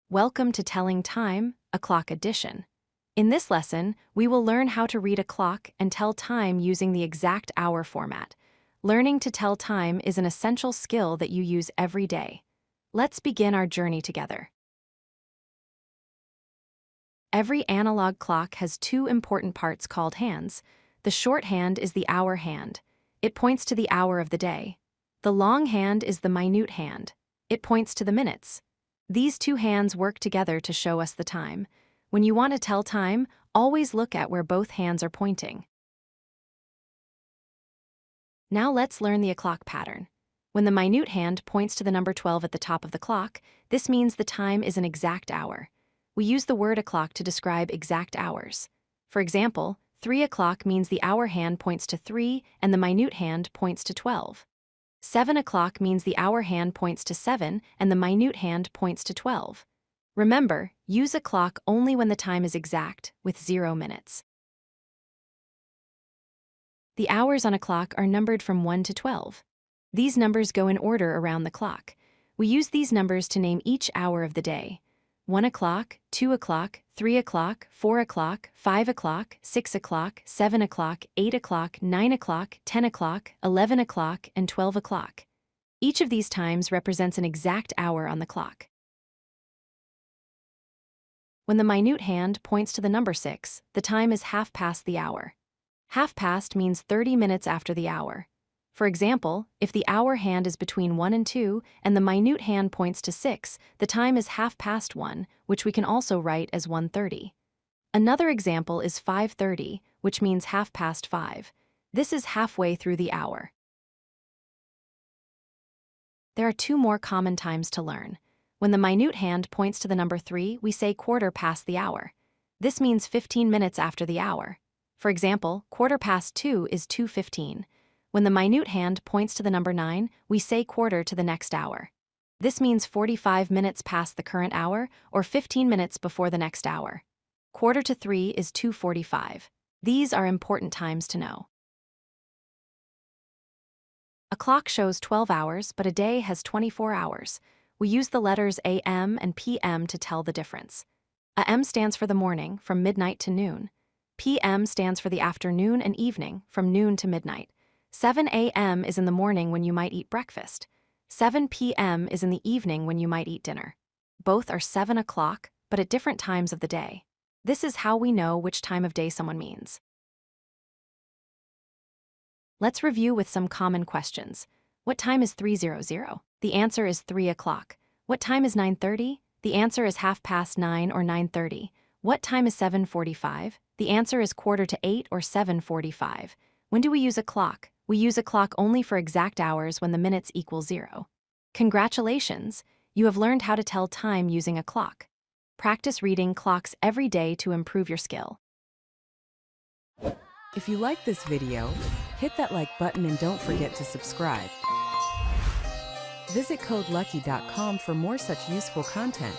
Welcome to Telling Time, a Clock Edition. In this lesson, we will learn how to read a clock and tell time using the exact hour format. Learning to tell time is an essential skill that you use every day. Let's begin our journey together. Every analog clock has two important parts called hands. The short hand is the hour hand. It points to the hour of the day. The long hand is the minute hand. It points to the minutes. These two hands work together to show us the time. When you want to tell time, always look at where both hands are pointing. Now let's learn the o'clock pattern. When the minute hand points to the number 12 at the top of the clock, this means the time is an exact hour. We use the word o'clock to describe exact hours. For example, 3 o'clock means the hour hand points to 3 and the minute hand points to 12. 7 o'clock means the hour hand points to 7 and the minute hand points to 12. Remember, use a clock only when the time is exact, with 0 minutes. The hours on a clock are numbered from 1 to 12. These numbers go in order around the clock. We use these numbers to name each hour of the day. 1 o'clock, 2 o'clock, 3 o'clock, 4 o'clock, 5 o'clock, 6 o'clock, 7 o'clock, 8 o'clock, 9 o'clock, 10 o'clock, 11 o'clock, and 12 o'clock. Each of these times represents an exact hour on the clock. When the minute hand points to the number 6, the time is half past the hour. Half past means 30 minutes after the hour. For example, if the hour hand is between 1 and 2 and the minute hand points to 6, the time is half past 1, which we can also write as 1:30. Another example is 5:30, which means half past 5. This is halfway through the hour. There are two more common times to learn. When the minute hand points to the number 3, we say quarter past the hour. This means 15 minutes after the hour. For example, quarter past 2 is 2:15. When the minute hand points to the number 9, we say quarter to the next hour. This means 45 minutes past the current hour or 15 minutes before the next hour. Quarter to 3 is 2:45. These are important times to know. A clock shows 12 hours, but a day has 24 hours. We use the letters AM and PM to tell the difference. AM stands for the morning, from midnight to noon. PM stands for the afternoon and evening, from noon to midnight. 7 a.m. is in the morning when you might eat breakfast. 7 p.m. is in the evening when you might eat dinner. Both are 7 o'clock, but at different times of the day. This is how we know which time of day someone means. Let's review with some common questions. What time is 3:00? The answer is 3 o'clock. What time is 9:30? The answer is half past 9 or 9:30. What time is 7:45? The answer is quarter to 8 or 7:45. When do we use a clock? We use a clock only for exact hours when the minutes equal 0. Congratulations! You have learned how to tell time using a clock. Practice reading clocks every day to improve your skill. If you like this video, hit that like button and don't forget to subscribe. Visit codelucky.com for more such useful content.